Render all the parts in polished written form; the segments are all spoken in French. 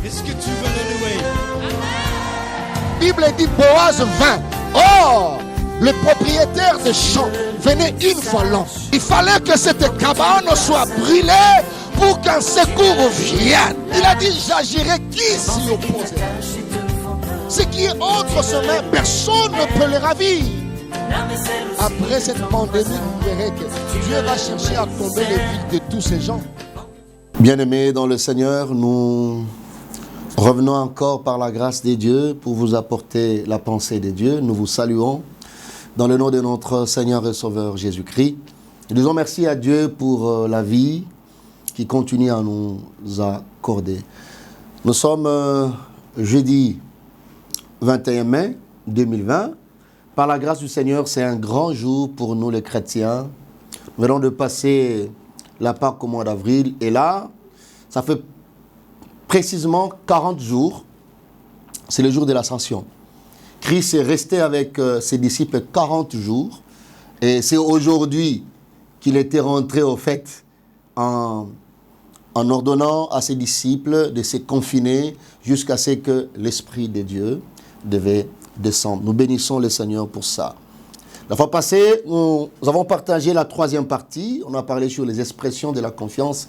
Est-ce que tu veux le louer? La Bible dit Boaz vint. Or, le propriétaire des champs venait une fois l'an. Il fallait que cette cabane soit brûlée pour qu'un secours vienne. Il a dit, j'agirai qui s'y oppose. Ce qui est entre ses mains, personne ne peut le ravir. Après cette pandémie, vous verrez que Dieu va chercher à tomber les vies de tous ces gens. Bien-aimés dans le Seigneur, nous revenons encore par la grâce de Dieu pour vous apporter la pensée de Dieu. Nous vous saluons dans le nom de notre Seigneur et Sauveur Jésus-Christ. Nous disons merci à Dieu pour la vie qui continue à nous accorder. Nous sommes jeudi 21 mai 2020. Par la grâce du Seigneur, c'est un grand jour pour nous les chrétiens. Nous venons de passer la Pâque au mois d'avril. Et là, ça fait précisément 40 jours. C'est le jour de l'Ascension. Christ est resté avec ses disciples 40 jours. Et c'est aujourd'hui qu'il était rentré au fait en ordonnant à ses disciples de se confiner jusqu'à ce que l'Esprit de Dieu devait descendre. Nous bénissons le Seigneur pour ça. La fois passée, nous avons partagé la troisième partie. On a parlé sur les expressions de la confiance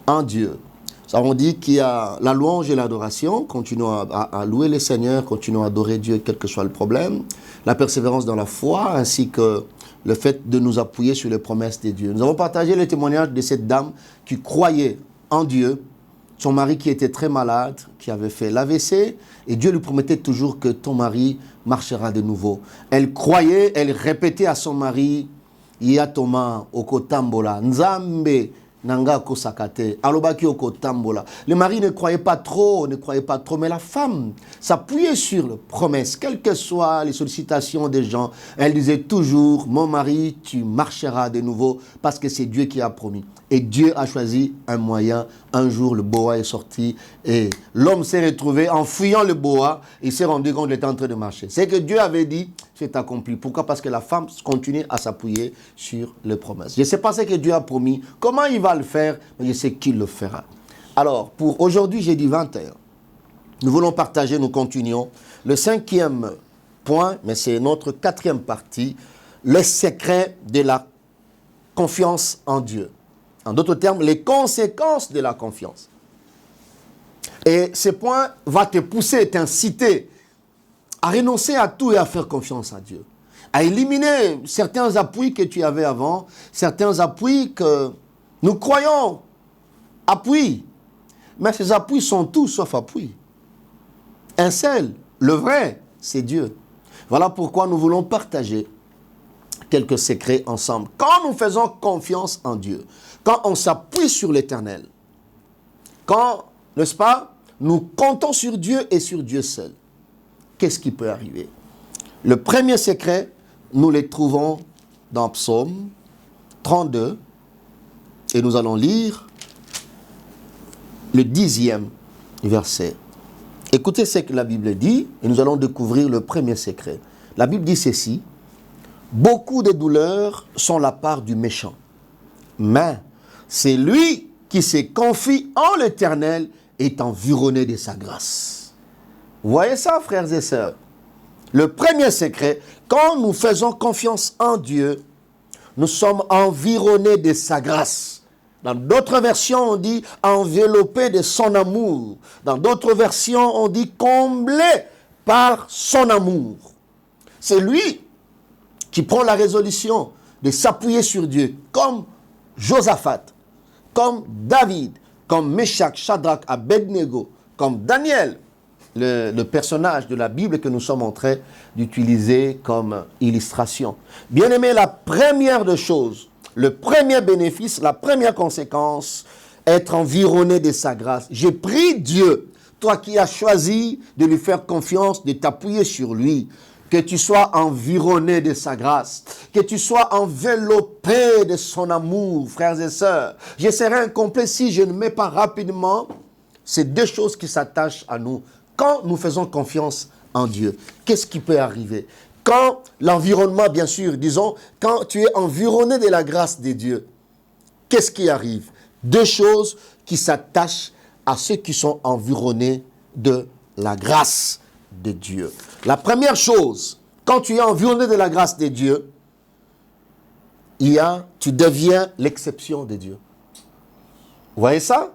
en Dieu. Nous avons dit qu'il y a la louange et l'adoration. Continuons à louer le Seigneur, continuons à adorer Dieu quel que soit le problème. La persévérance dans la foi, ainsi que le fait de nous appuyer sur les promesses de Dieu. Nous avons partagé le témoignage de cette dame qui croyait en Dieu, son mari qui était très malade, qui avait fait l'AVC, et Dieu lui promettait toujours que ton mari marchera de nouveau. Elle croyait, elle répétait à son mari, Yatoma okotambola, Nzambe nanga kosakate, alobaki okotambola. Le mari ne croyait pas trop, mais la femme s'appuyait sur les promesses, quelles que soient les sollicitations des gens. Elle disait toujours, mon mari, tu marcheras de nouveau, parce que c'est Dieu qui a promis. Et Dieu a choisi un moyen. Un jour, le boa est sorti et l'homme s'est retrouvé en fuyant le boa. Il s'est rendu compte qu'il était en train de marcher. C'est que Dieu avait dit, c'est accompli. Pourquoi? Parce que la femme continue à s'appuyer sur les promesses. Je ne sais pas ce que Dieu a promis. Comment il va le faire? Mais je sais qu'il le fera. Alors, pour aujourd'hui, jeudi 21, nous voulons partager, nous continuons. Le 5e point, mais c'est notre 4e partie, le secret de la confiance en Dieu. En d'autres termes, les conséquences de la confiance. Et ce point va te pousser, t'inciter à renoncer à tout et à faire confiance à Dieu. À éliminer certains appuis que tu avais avant, certains appuis que nous croyons appuis. Mais ces appuis sont tout sauf appuis. Un seul, le vrai, c'est Dieu. Voilà pourquoi nous voulons partager quelques secrets ensemble. Quand nous faisons confiance en Dieu, quand on s'appuie sur l'Éternel, quand, n'est-ce pas, nous comptons sur Dieu et sur Dieu seul, qu'est-ce qui peut arriver? Le premier secret, nous les trouvons dans Psaume 32, et nous allons lire le 10e verset. Écoutez ce que la Bible dit, et nous allons découvrir le premier secret. La Bible dit ceci: beaucoup de douleurs sont la part du méchant, mais c'est lui qui se confie en l'Éternel est environné de sa grâce. Vous voyez ça, frères et sœurs? Le premier secret, quand nous faisons confiance en Dieu, nous sommes environnés de sa grâce. Dans d'autres versions, on dit enveloppés de son amour. Dans d'autres versions, on dit comblés par son amour. C'est lui qui prend la résolution de s'appuyer sur Dieu, comme Josaphat, comme David, comme Meshach, Shadrach, Abednego, comme Daniel, le personnage de la Bible que nous sommes en train d'utiliser comme illustration. Bien aimé, la première des choses, le premier bénéfice, la première conséquence, être environné de sa grâce. J'ai pris Dieu, toi qui as choisi de lui faire confiance, de t'appuyer sur lui, que tu sois environné de sa grâce, que tu sois enveloppé de son amour, frères et sœurs. Je serai incomplet si je ne mets pas rapidement ces deux choses qui s'attachent à nous. Quand nous faisons confiance en Dieu, qu'est-ce qui peut arriver? Quand l'environnement, bien sûr, disons, quand tu es environné de la grâce de Dieu, qu'est-ce qui arrive? Deux choses qui s'attachent à ceux qui sont environnés de la grâce de Dieu. La première chose, quand tu es environné de la grâce de Dieu, tu deviens l'exception de Dieu. Vous voyez ça?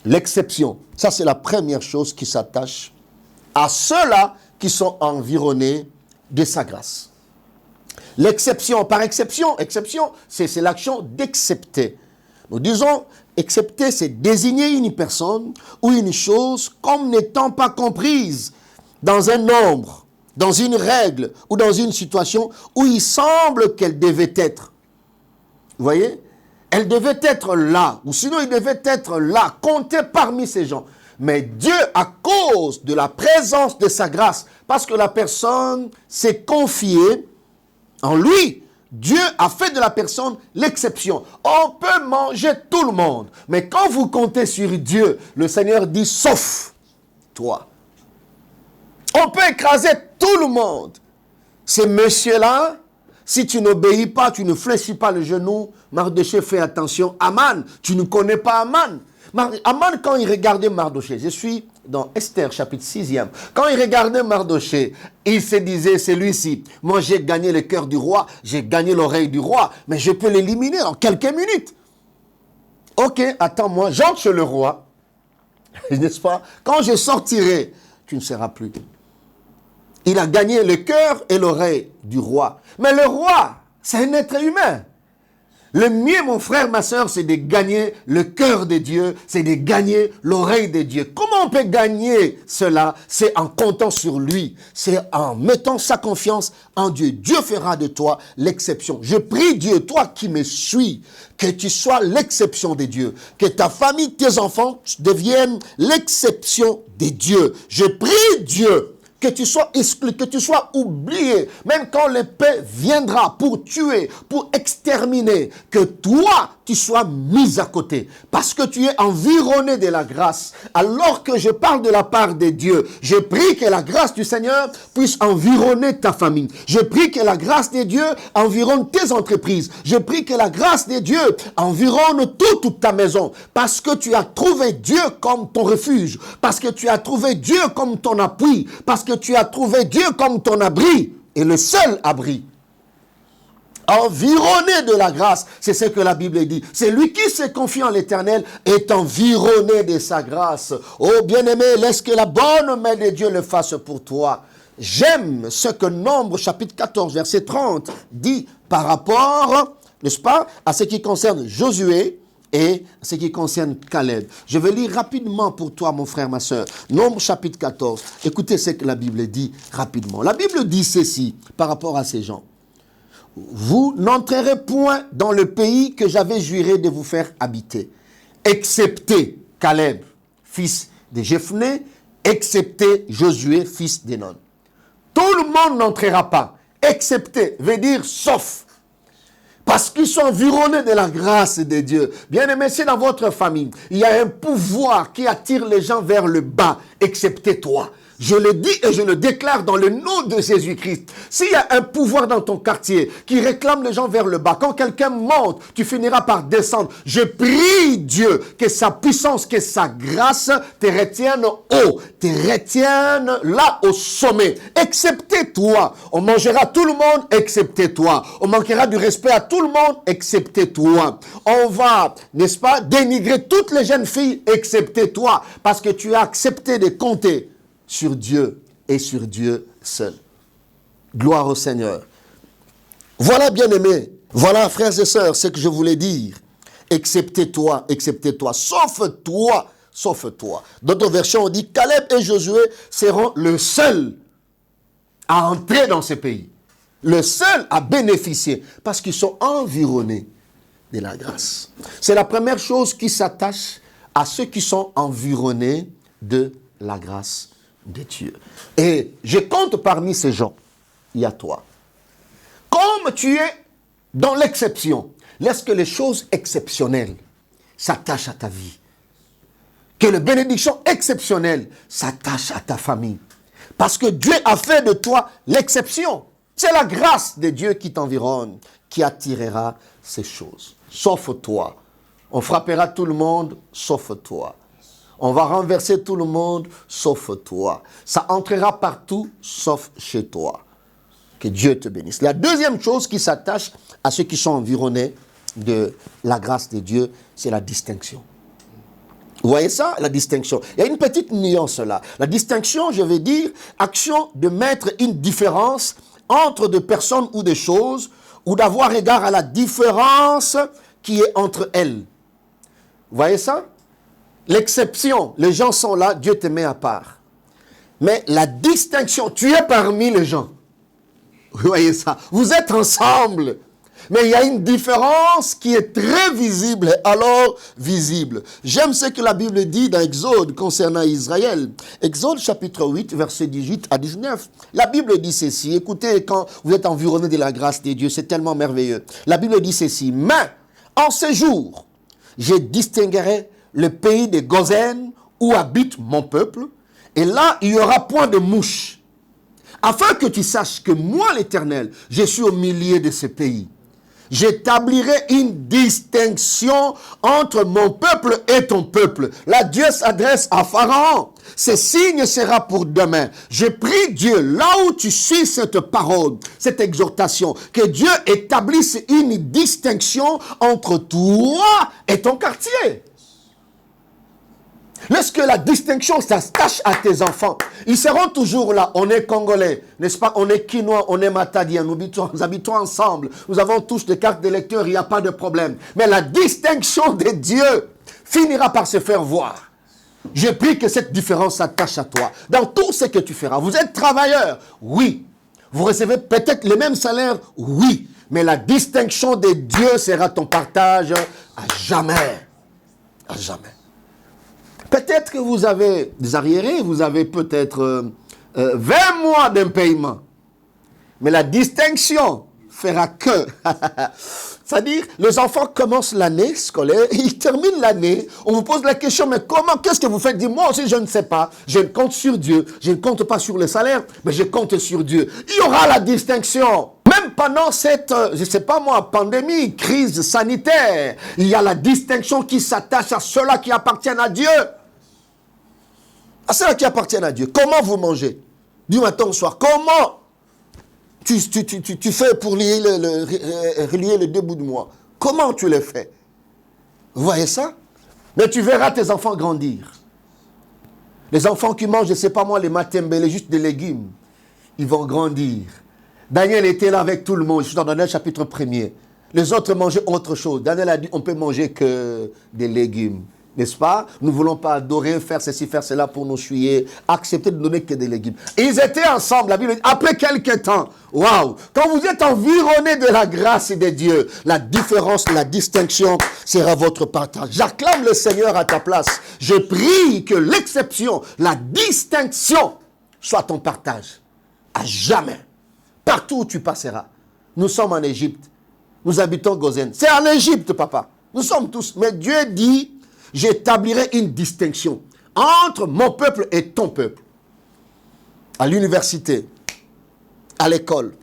L'exception. Ça, c'est la première chose qui s'attache à ceux-là qui sont environnés de sa grâce. L'exception, par exception, c'est l'action d'accepter. Nous disons, accepter, c'est désigner une personne ou une chose comme n'étant pas comprise dans un nombre, dans une règle ou dans une situation où il semble qu'elle devait être. Vous voyez? Elle devait être là, ou sinon il devait être là, compté parmi ces gens. Mais Dieu, à cause de la présence de sa grâce, parce que la personne s'est confiée en lui, Dieu a fait de la personne l'exception. On peut manger tout le monde, mais quand vous comptez sur Dieu, le Seigneur dit, sauf toi. On peut écraser tout le monde. Ces messieurs-là, si tu n'obéis pas, tu ne fléchis pas le genou, Mardoché, fais attention. Aman, tu ne connais pas Aman. Aman, quand il regardait Mardoché, je suis dans Esther, chapitre 6e. Quand il regardait Mardoché, il se disait, celui-ci, moi j'ai gagné le cœur du roi, j'ai gagné l'oreille du roi, mais je peux l'éliminer en quelques minutes. Ok, attends-moi, j'entre chez le roi, n'est-ce pas? Quand je sortirai, tu ne seras plus. Il a gagné le cœur et l'oreille du roi. Mais le roi, c'est un être humain. Le mieux, mon frère, ma soeur, c'est de gagner le cœur de Dieu, c'est de gagner l'oreille de Dieu. Comment on peut gagner cela? C'est en comptant sur lui, c'est en mettant sa confiance en Dieu. Dieu fera de toi l'exception. Je prie Dieu, toi qui me suis, que tu sois l'exception de Dieu, que ta famille, tes enfants deviennent l'exception de Dieu. Je prie Dieu que tu sois exclu, que tu sois oublié, même quand l'épée viendra pour tuer, pour exterminer, que toi, tu sois mis à côté, parce que tu es environné de la grâce. Alors que je parle de la part de Dieu, je prie que la grâce du Seigneur puisse environner ta famille. Je prie que la grâce de Dieu environne tes entreprises. Je prie que la grâce de Dieu environne toute ta maison, parce que tu as trouvé Dieu comme ton refuge, parce que tu as trouvé Dieu comme ton appui, parce que tu as trouvé Dieu comme ton abri, et le seul abri. Environné de la grâce, c'est ce que la Bible dit. C'est lui qui se confie en l'Éternel est environné de sa grâce. Oh bien-aimé, laisse que la bonne main de Dieu le fasse pour toi. J'aime ce que Nombre chapitre 14 verset 30 dit par rapport, n'est-ce pas, à ce qui concerne Josué et ce qui concerne Caleb. Je vais lire rapidement pour toi, mon frère, ma soeur. Nombre chapitre 14. Écoutez ce que la Bible dit rapidement. La Bible dit ceci par rapport à ces gens. Vous n'entrerez point dans le pays que j'avais juré de vous faire habiter, excepté Caleb, fils de Jephné, excepté Josué, fils de Nun. Tout le monde n'entrera pas, excepté, veut dire sauf. Parce qu'ils sont environnés de la grâce de Dieu. Bien-aimés, c'est dans votre famille. Il y a un pouvoir qui attire les gens vers le bas, excepté toi. Je le dis et je le déclare dans le nom de Jésus-Christ. S'il y a un pouvoir dans ton quartier qui réclame les gens vers le bas, quand quelqu'un monte, tu finiras par descendre. Je prie Dieu que sa puissance, que sa grâce te retienne haut, te retienne là au sommet. Excepté toi. On mangera tout le monde, excepté toi. On manquera du respect à tout le monde, excepté toi. On va, n'est-ce pas, dénigrer toutes les jeunes filles, excepté toi. Parce que tu as accepté de compter sur Dieu et sur Dieu seul. Gloire au Seigneur. Voilà, bien-aimés, voilà, frères et sœurs, ce que je voulais dire. Excepté toi, sauf toi, sauf toi. Dans d'autres versions, on dit Caleb et Josué seront le seul à entrer dans ce pays. Le seul à bénéficier, parce qu'ils sont environnés de la grâce. C'est la première chose qui s'attache à ceux qui sont environnés de la grâce de Dieu. Et je compte parmi ces gens, il y a toi. Comme tu es dans l'exception, laisse que les choses exceptionnelles s'attachent à ta vie. Que les bénédictions exceptionnelles s'attachent à ta famille. Parce que Dieu a fait de toi l'exception. C'est la grâce de Dieu qui t'environne, qui attirera ces choses. Sauf toi, On frappera tout le monde, sauf toi. On va renverser tout le monde, sauf toi. Ça entrera partout, sauf chez toi. Que Dieu te bénisse. La deuxième chose qui s'attache à ceux qui sont environnés de la grâce de Dieu, c'est la distinction. Vous voyez ça, la distinction? Il y a une petite nuance là. La distinction, je vais dire, action de mettre une différence entre des personnes ou des choses, ou d'avoir égard à la différence qui est entre elles. Vous voyez ça? L'exception, les gens sont là, Dieu te met à part. Mais la distinction, tu es parmi les gens. Vous voyez ça? Vous êtes ensemble. Mais il y a une différence qui est très visible, alors visible. J'aime ce que la Bible dit dans Exode concernant Israël. Exode chapitre 8, versets 18 à 19. La Bible dit ceci. Écoutez, quand vous êtes environné de la grâce de Dieu, c'est tellement merveilleux. La Bible dit ceci. Mais en ce jour, je distinguerai le pays de Gozen où habite mon peuple. Et là, il n'y aura point de mouche. Afin que tu saches que moi, l'Éternel, je suis au milieu de ce pays. J'établirai une distinction entre mon peuple et ton peuple. Là, Dieu s'adresse à Pharaon. Ce signe sera pour demain. Je prie Dieu, là où tu suis cette parole, cette exhortation, que Dieu établisse une distinction entre toi et ton quartier. Lorsque la distinction s'attache à tes enfants, ils seront toujours là. On est Congolais, n'est-ce pas? On est Quinois, on est Matadien, nous habitons ensemble. Nous avons tous des cartes d'électeurs, il n'y a pas de problème. Mais la distinction de Dieu finira par se faire voir. Je prie que cette différence s'attache à toi. Dans tout ce que tu feras, vous êtes travailleur, oui. Vous recevez peut-être le même salaire, oui. Mais la distinction de Dieu sera ton partage à jamais. À jamais. Peut-être que vous avez des arriérés, vous avez peut-être 20 mois d'impayement. Mais la distinction fera que... C'est-à-dire, les enfants commencent l'année scolaire, ils terminent l'année, on vous pose la question, mais comment, qu'est-ce que vous faites? Dis, moi aussi, je ne sais pas. Je compte sur Dieu. Je ne compte pas sur le salaire, mais je compte sur Dieu. Il y aura la distinction. Même pendant cette, je ne sais pas moi, pandémie, crise sanitaire, il y a la distinction qui s'attache à ceux-là qui appartiennent à Dieu. À ceux-là qui appartiennent à Dieu. Comment vous mangez? Du matin au soir. Comment tu fais pour relier les deux bouts de moi? Comment tu le fais? Vous voyez ça? Mais tu verras tes enfants grandir. Les enfants qui mangent, je ne sais pas moi, les matembele, juste des légumes, ils vont grandir. Daniel était là avec tout le monde. Je suis dans Daniel chapitre 1er. Les autres mangeaient autre chose. Daniel a dit, on peut manger que des légumes. N'est-ce pas? Nous ne voulons pas adorer, faire ceci, faire cela pour nous souiller, accepter de donner que des légumes. Ils étaient ensemble, la Bible dit, après quelques temps, waouh, quand vous êtes environné de la grâce de Dieu, la différence, la distinction sera votre partage. J'acclame le Seigneur à ta place. Je prie que l'exception, la distinction soit ton partage. À jamais. Partout où tu passeras. Nous sommes en Égypte. Nous habitons Gozen. C'est en Égypte, papa. Nous sommes tous. Mais Dieu dit, j'établirai une distinction entre mon peuple et ton peuple. À l'université, à l'école,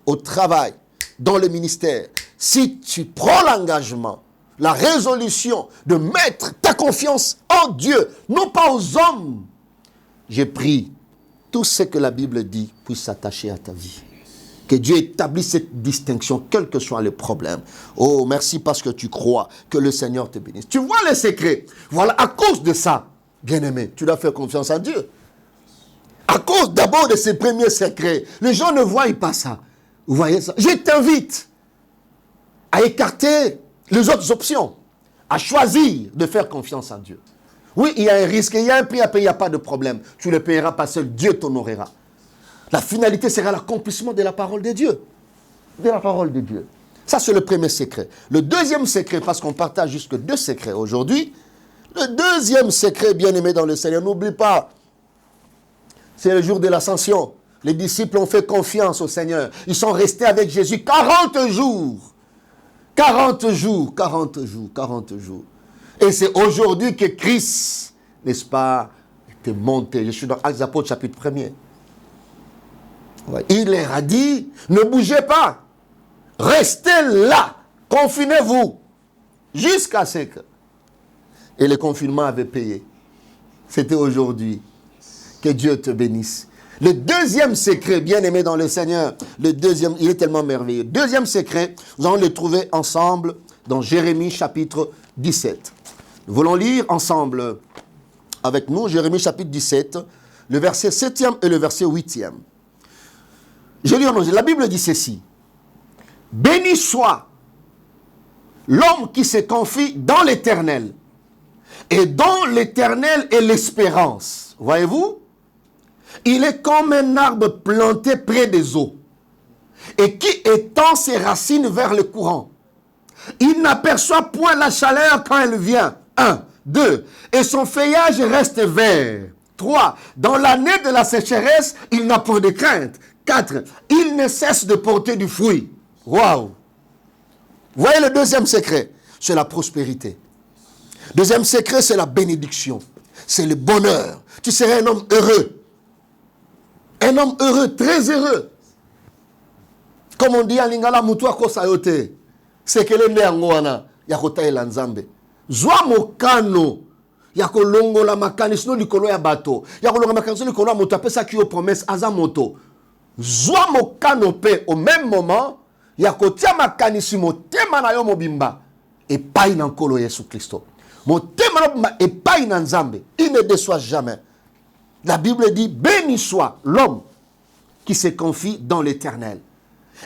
au travail, dans le ministère. Si tu prends l'engagement, la résolution de mettre ta confiance en Dieu, non pas aux hommes, je prie, tout ce que la Bible dit puisse s'attacher à ta vie. Que Dieu établisse cette distinction, quel que soit le problème. Oh, merci parce que tu crois que le Seigneur te bénisse. Tu vois les secrets. Voilà, à cause de ça, bien-aimé, tu dois faire confiance à Dieu. À cause d'abord de ces premiers secrets, les gens ne voient pas ça. Vous voyez ça? Je t'invite à écarter les autres options, à choisir de faire confiance à Dieu. Oui, il y a un risque, il y a un prix à payer, il n'y a pas de problème. Tu le payeras pas seul, Dieu t'honorera. La finalité sera l'accomplissement de la parole de Dieu. De la parole de Dieu. Ça, c'est le premier secret. Le deuxième secret, parce qu'on partage jusque 2 secrets aujourd'hui. Le deuxième secret, bien-aimé dans le Seigneur, n'oublie pas, c'est le jour de l'ascension. Les disciples ont fait confiance au Seigneur. Ils sont restés avec Jésus 40 jours. 40 jours, 40 jours, 40 jours. Et c'est aujourd'hui que Christ, n'est-ce pas, était monté. Je suis dans Actes des Apôtres, chapitre 1er. Il leur a dit, ne bougez pas, restez là, confinez-vous Jusqu'à 5 heures. Et le confinement avait payé. C'était aujourd'hui. Que Dieu te bénisse. Le deuxième secret, bien aimé dans le Seigneur, le deuxième, il est tellement merveilleux. Deuxième secret, nous allons le trouver ensemble dans Jérémie chapitre 17. Nous voulons lire ensemble avec nous Jérémie chapitre 17, le verset 7e et le verset 8e. Je lis en anglais. La Bible dit ceci. Béni soit l'homme qui se confie dans l'Éternel. Et dont l'Éternel est l'espérance. Voyez-vous? Il est comme un arbre planté près des eaux et qui étend ses racines vers le courant. Il n'aperçoit point la chaleur quand elle vient. 1. 2. Et son feuillage reste vert. 3. Dans l'année de la sécheresse, il n'a point de crainte. 4. Il ne cesse de porter du fruit. Waouh! Voyez le deuxième secret, c'est la prospérité. Deuxième secret, c'est la bénédiction. C'est le bonheur. Tu serais un homme heureux. Un homme heureux, très heureux. Comme on dit à Lingala Moutoua Kosayote, c'est que le Néangoana, Yakota et Lanzambe. Zwa Mokano, Yako Longo la Makani, sinon Likolo ya Bato. Yako Longo la Makani, sinon Likolo ya Moto, après ça qui est promesse, Azamoto. Zwa Mokano pe, au même moment, Yako Tia Makani, si mo tema na yo mobimba, et pas in Ankolo Yesu Christo. Mo tema na et pas in Nzambe. Il ne déçoit jamais. La Bible dit, béni soit l'homme qui se confie dans l'Éternel.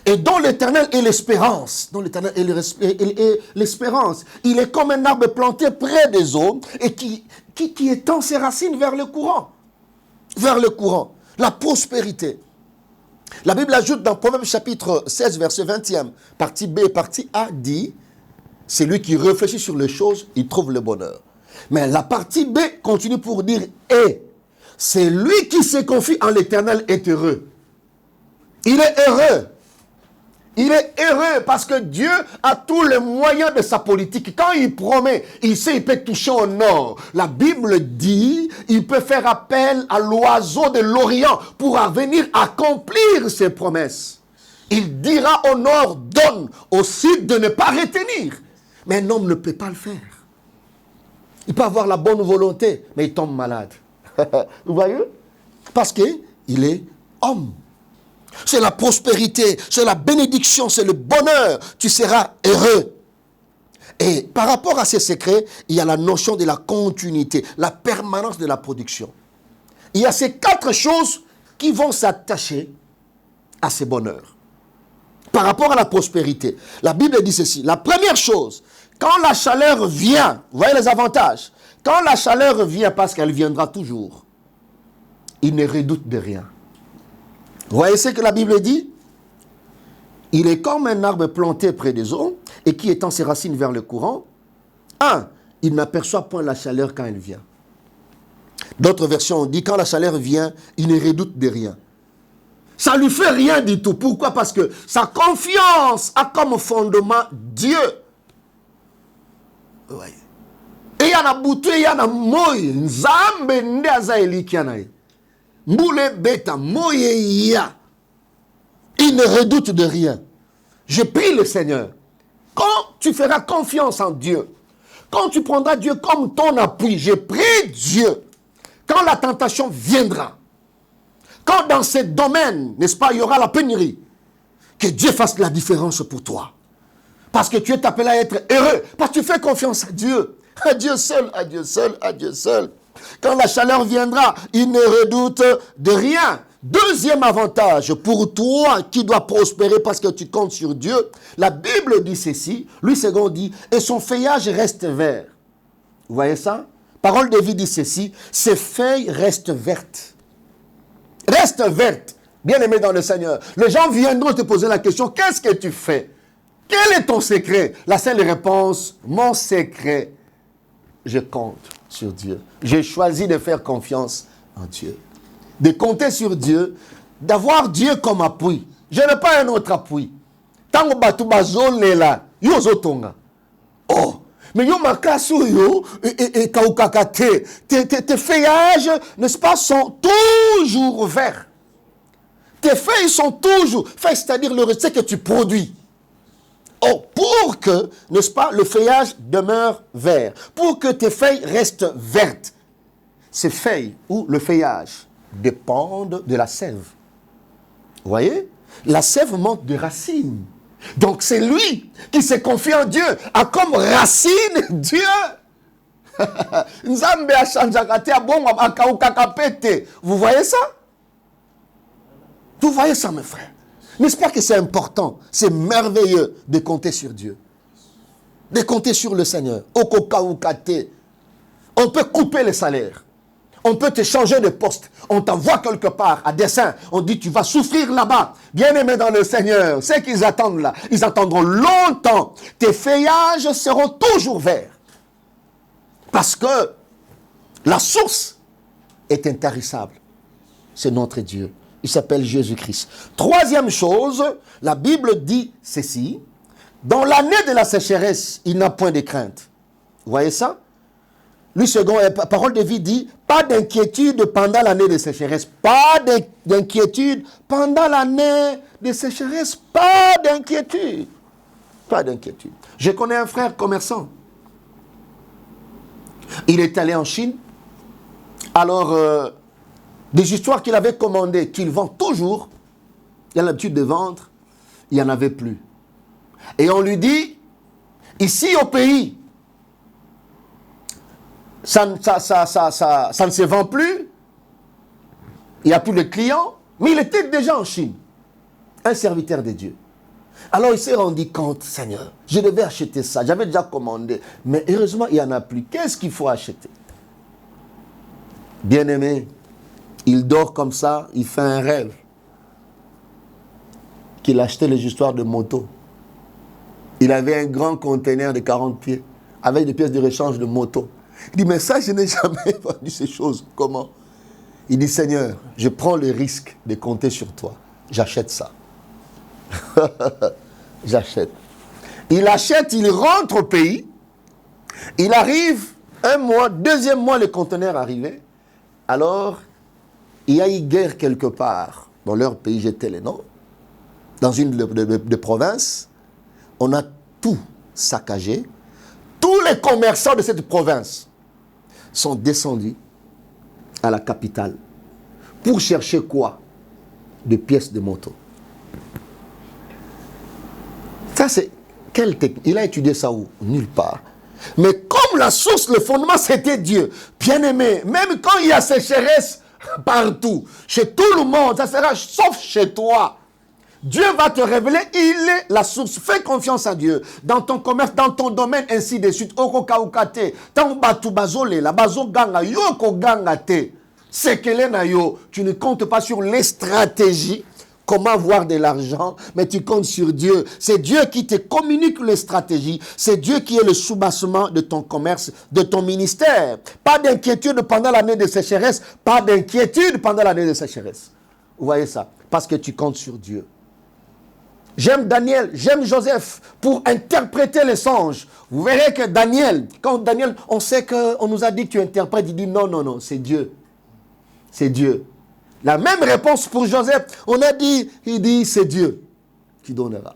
Et dans l'Éternel est l'espérance. Dans l'Éternel est l'espérance. Il est comme un arbre planté près des eaux et qui étend ses racines vers le courant. Vers le courant. La prospérité. La Bible ajoute dans Proverbe chapitre 16, verset 20e, partie B et partie A, dit, c'est lui qui réfléchit sur les choses, il trouve le bonheur. Mais la partie B continue pour dire, et c'est lui qui se confie en l'Éternel est heureux. Il est heureux. Il est heureux parce que Dieu a tous les moyens de sa politique. Quand il promet, il sait qu'il peut toucher au nord. La Bible dit, il peut faire appel à l'oiseau de l'Orient pour venir accomplir ses promesses. Il dira au nord, donne, au sud de ne pas retenir. Mais un homme ne peut pas le faire. Il peut avoir la bonne volonté, mais il tombe malade. Vous voyez? Parce qu'il est homme. C'est la prospérité, c'est la bénédiction, c'est le bonheur. Tu seras heureux. Et par rapport à ces secrets, il y a la notion de la continuité, la permanence de la production. Il y a ces 4 choses qui vont s'attacher à ce bonheur. Par rapport à la prospérité, la Bible dit ceci. La première chose, quand la chaleur vient, vous voyez les avantages. Quand la chaleur vient, parce qu'elle viendra toujours, il ne redoute de rien. Vous voyez ce que la Bible dit? Il est comme un arbre planté près des eaux et qui étend ses racines vers le courant. 1. Il n'aperçoit point la chaleur quand elle vient. D'autres versions dit quand la chaleur vient, il ne redoute de rien. Ça ne lui fait rien du tout. Pourquoi? Parce que sa confiance a comme fondement Dieu. Ouais. Et il y a bouté, il y a moye, nzambe ndaza elikianae. Moule beta, moye ya. Il ne redoute de rien. Je prie le Seigneur. Quand tu feras confiance en Dieu, quand tu prendras Dieu comme ton appui, je prie Dieu, quand la tentation viendra, quand dans ce domaine, n'est-ce pas, il y aura la pénurie, que Dieu fasse la différence pour toi. Parce que tu es appelé à être heureux, parce que tu fais confiance à Dieu. À Dieu seul, à Dieu seul, à Dieu seul. Quand la chaleur viendra, il ne redoute de rien. Deuxième avantage pour toi qui dois prospérer parce que tu comptes sur Dieu, la Bible dit ceci, Louis II dit, et son feuillage reste vert. Vous voyez ça? Parole de vie dit ceci, ses feuilles restent vertes. Restent vertes. Bien aimé dans le Seigneur. Les gens viendront te poser la question, qu'est-ce que tu fais? Quel est ton secret? La seule réponse, mon secret, je compte sur Dieu. J'ai choisi de faire confiance en Dieu. De compter sur Dieu, d'avoir Dieu comme appui. Je n'ai pas un autre appui. Tango batu bazole la, yo zotonga. Oh, mais yo makasu yo et kaukakate. Tes feuillages, n'est-ce pas, sont toujours verts. Tes feuilles sont toujours, c'est-à-dire le recette que tu produis. Oh, pour que, n'est-ce pas, le feuillage demeure vert, pour que tes feuilles restent vertes, ces feuilles ou le feuillage dépendent de la sève. Vous voyez? La sève manque de racines. Donc c'est lui qui s'est confié en Dieu, a comme racine Dieu. Vous voyez ça? Vous voyez ça, mes frères? N'est-ce pas que c'est important? C'est merveilleux de compter sur Dieu. De compter sur le Seigneur. On peut couper les salaires. On peut te changer de poste. On t'envoie quelque part à dessein. On dit tu vas souffrir là-bas. Bien-aimé dans le Seigneur. C'est qu'ils attendent là. Ils attendront longtemps. Tes feuillages seront toujours verts. Parce que la source est intarissable. C'est notre Dieu. Il s'appelle Jésus-Christ. Troisième chose, la Bible dit ceci. Dans l'année de la sécheresse, il n'a point de crainte. Vous voyez ça? Lui, second, parole de vie dit, pas d'inquiétude pendant l'année de sécheresse. Pas d'inquiétude pendant l'année de sécheresse. Pas d'inquiétude. Pas d'inquiétude. Je connais un frère commerçant. Il est allé en Chine. Alors, des histoires qu'il avait commandées, qu'il vend toujours, il a l'habitude de vendre, il n'y en avait plus. Et on lui dit, ici au pays, ça ne se vend plus, il n'y a plus de clients, mais il était déjà en Chine, un serviteur de Dieu. Alors il s'est rendu compte, Seigneur, je devais acheter ça, j'avais déjà commandé, mais heureusement il n'y en a plus. Qu'est-ce qu'il faut acheter? Bien-aimé, il dort comme ça, il fait un rêve qu'il achetait les histoires de moto. Il avait un grand conteneur de 40 pieds avec des pièces de rechange de moto. Il dit, mais ça, je n'ai jamais vendu ces choses. Comment? Il dit, Seigneur, je prends le risque de compter sur toi. J'achète ça. J'achète. Il achète, il rentre au pays. Il arrive, un mois, deuxième mois, le conteneur arrivait. Alors, il y a eu guerre quelque part dans leur pays, j'étais les noms, dans une de provinces. On a tout saccagé. Tous les commerçants de cette province sont descendus à la capitale pour chercher quoi? Des pièces de moto. Ça, c'est quelle technique? Il a étudié ça où? Nulle part. Mais comme la source, le fondement, c'était Dieu. Bien-aimé, même quand il y a sécheresse partout, chez tout le monde, ça sera sauf chez toi. Dieu va te révéler, il est la source. Fais confiance à Dieu. Dans ton commerce, dans ton domaine, ainsi de suite. Tu ne comptes pas sur les stratégies. Comment avoir de l'argent, mais tu comptes sur Dieu. C'est Dieu qui te communique les stratégies. C'est Dieu qui est le soubassement de ton commerce, de ton ministère. Pas d'inquiétude pendant l'année de sécheresse. Pas d'inquiétude pendant l'année de sécheresse. Vous voyez ça? Parce que tu comptes sur Dieu. J'aime Daniel, j'aime Joseph pour interpréter les songes. Vous verrez que Daniel, quand Daniel, on sait qu'on nous a dit que tu interprètes, il dit non, non, non, c'est Dieu. C'est Dieu. La même réponse pour Joseph, on a dit, il dit c'est Dieu qui donnera.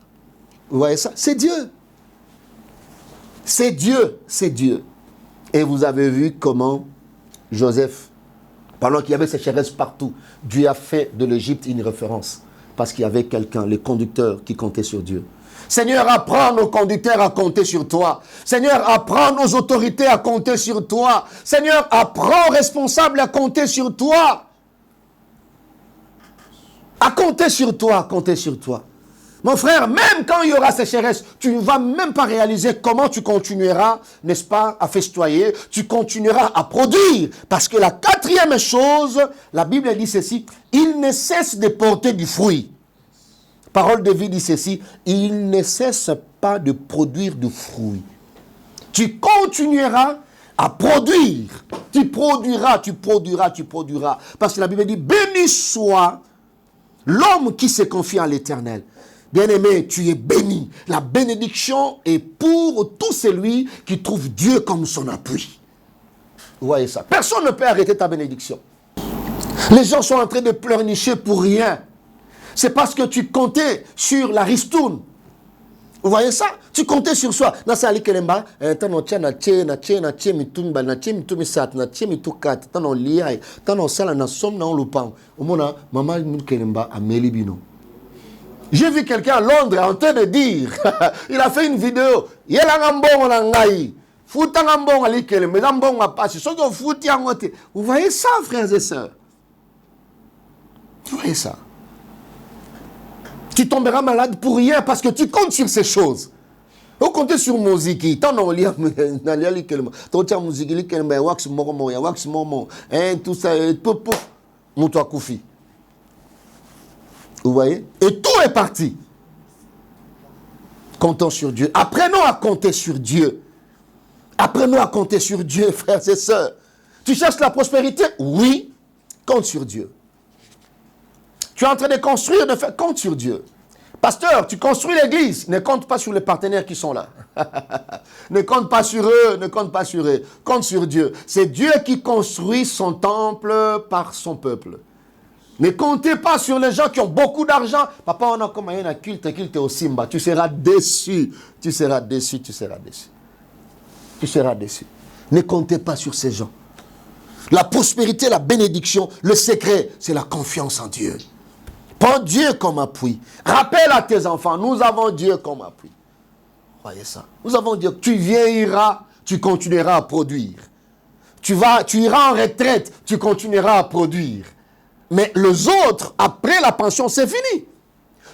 Vous voyez ça? C'est Dieu. C'est Dieu, c'est Dieu. Et vous avez vu comment Joseph, pendant qu'il y avait sécheresse partout, Dieu a fait de l'Égypte une référence. Parce qu'il y avait quelqu'un, les conducteurs, qui comptaient sur Dieu. Seigneur, apprends nos conducteurs à compter sur toi. Seigneur, apprends nos autorités à compter sur toi. Seigneur, apprends aux responsables à compter sur toi. À compter sur toi, à compter sur toi. Mon frère, même quand il y aura sécheresse, tu ne vas même pas réaliser comment tu continueras, n'est-ce pas, à festoyer. Tu continueras à produire. Parce que la quatrième chose, la Bible dit ceci, il ne cesse de porter du fruit. Parole de vie dit ceci, il ne cesse pas de produire du fruit. Tu continueras à produire. Tu produiras, tu produiras, tu produiras. Parce que la Bible dit, béni soit l'homme qui se confie à l'Éternel. Bien-aimé, tu es béni. La bénédiction est pour tout celui qui trouve Dieu comme son appui. Vous voyez ça? Personne ne peut arrêter ta bénédiction. Les gens sont en train de pleurnicher pour rien. C'est parce que tu comptais sur la ristourne. Vous voyez ça? Tu comptais sur soi. Dans ça, Kelemba, tant on na mitumba, na mitumi sat, na mitukat, tant on liai, tant on sala na som na on lupang. Au mona, maman Kelemba a melibino. J'ai vu quelqu'un à Londres en train de dire, il a fait une vidéo, il a ngambon na ngai. Fouta ngambon ali Kelemba, ngambon a passé. Vous voyez ça, frères et sœurs? Vous voyez ça? Tu tomberas malade pour rien parce que tu comptes sur ces choses. Vous comptez sur musique. Tant on lit musique, wax momo, tout ça, moutoua koufi. Vous voyez? Et tout est parti. Comptons sur Dieu. Apprenons à compter sur Dieu. Apprenons à compter sur Dieu, frères et sœurs. Tu cherches la prospérité? Oui. Compte sur Dieu. Tu es en train de construire, de faire, compte sur Dieu. Pasteur, tu construis l'église, ne compte pas sur les partenaires qui sont là. Ne compte pas sur eux, ne compte pas sur eux. Compte sur Dieu. C'est Dieu qui construit son temple par son peuple. Ne comptez pas sur les gens qui ont beaucoup d'argent. Papa, on a comme un culte au Simba. Tu seras déçu. Tu seras déçu, tu seras déçu. Tu seras déçu. Ne comptez pas sur ces gens. La prospérité, la bénédiction, le secret, c'est la confiance en Dieu. Prends Dieu comme appui. Rappelle à tes enfants, nous avons Dieu comme appui. Voyez ça. Nous avons Dieu. Tu vieilliras, tu continueras à produire. Tu iras en retraite, tu continueras à produire. Mais les autres, après la pension, c'est fini.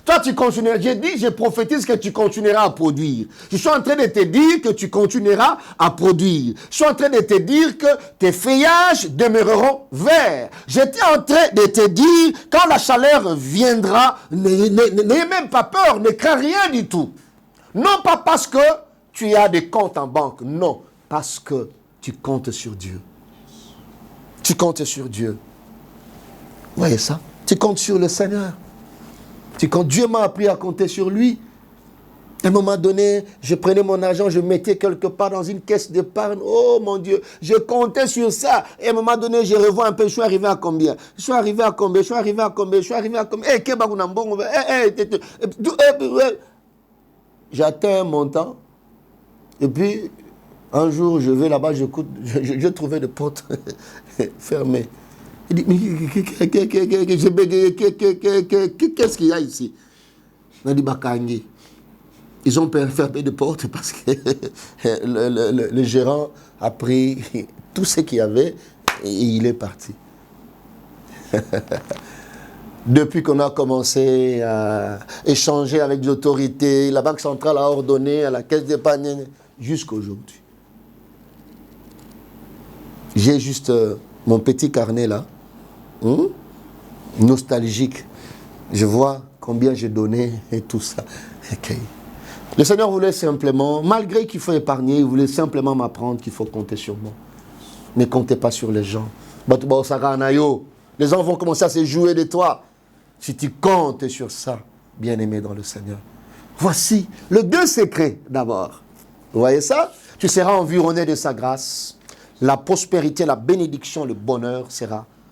Toi, tu continueras. Je prophétise que tu continueras à produire. Je suis en train de te dire que tu continueras à produire. Je suis en train de te dire que tes feuillages demeureront verts. J'étais en train de te dire, quand la chaleur viendra, n'ayez même pas peur, ne crains rien du tout. Non pas parce que tu as des comptes en banque, non, parce que tu comptes sur Dieu. Tu comptes sur Dieu. Vous voyez ça? Tu comptes sur le Seigneur. Quand Dieu m'a appris à compter sur lui, à un moment donné, je prenais mon argent, je mettais quelque part dans une caisse d'épargne. Oh mon Dieu, je comptais sur ça. Et à un moment donné, je revois un peu, je suis arrivé à combien? J'atteins un montant. Et puis, un jour, je vais là-bas, je trouvais des portes fermées. Il dit, mais qu'est-ce qu'il y a ici? On a dit, Bakangi. Ils ont fermé des portes parce que le gérant a pris tout ce qu'il y avait et il est parti. Depuis qu'on a commencé à échanger avec les autorités, la Banque centrale a ordonné à la caisse d'épargne jusqu'à aujourd'hui. J'ai juste mon petit carnet là. Nostalgique. Je vois combien j'ai donné et tout ça. Okay. Le Seigneur voulait simplement, malgré qu'il faut épargner, il voulait simplement m'apprendre qu'il faut compter sur moi. Ne comptez pas sur les gens. Les gens vont commencer à se jouer de toi. Si tu comptes sur ça, bien-aimé dans le Seigneur. Voici le deux secrets d'abord. Vous voyez ça? Tu seras environné de sa grâce. La prospérité, la bénédiction, le bonheur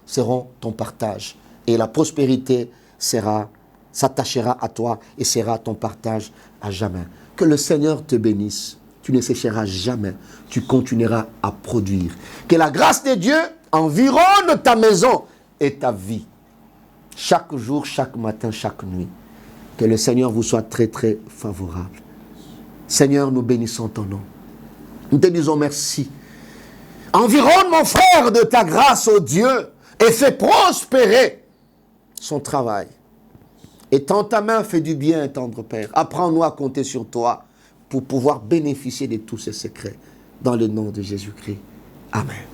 seront ton partage. Et la prospérité s'attachera à toi et sera ton partage à jamais. Que le Seigneur te bénisse. Tu ne sécheras jamais. Tu continueras à produire. Que la grâce de Dieu environne ta maison et ta vie. Chaque jour, chaque matin, chaque nuit. Que le Seigneur vous soit très, très favorable. Seigneur, nous bénissons ton nom. Nous te disons merci. Environne mon frère de ta grâce, ô Dieu, et fais prospérer son travail. Et tends ta main, fais du bien, tendre Père. Apprends-nous à compter sur toi pour pouvoir bénéficier de tous ces secrets. Dans le nom de Jésus-Christ. Amen.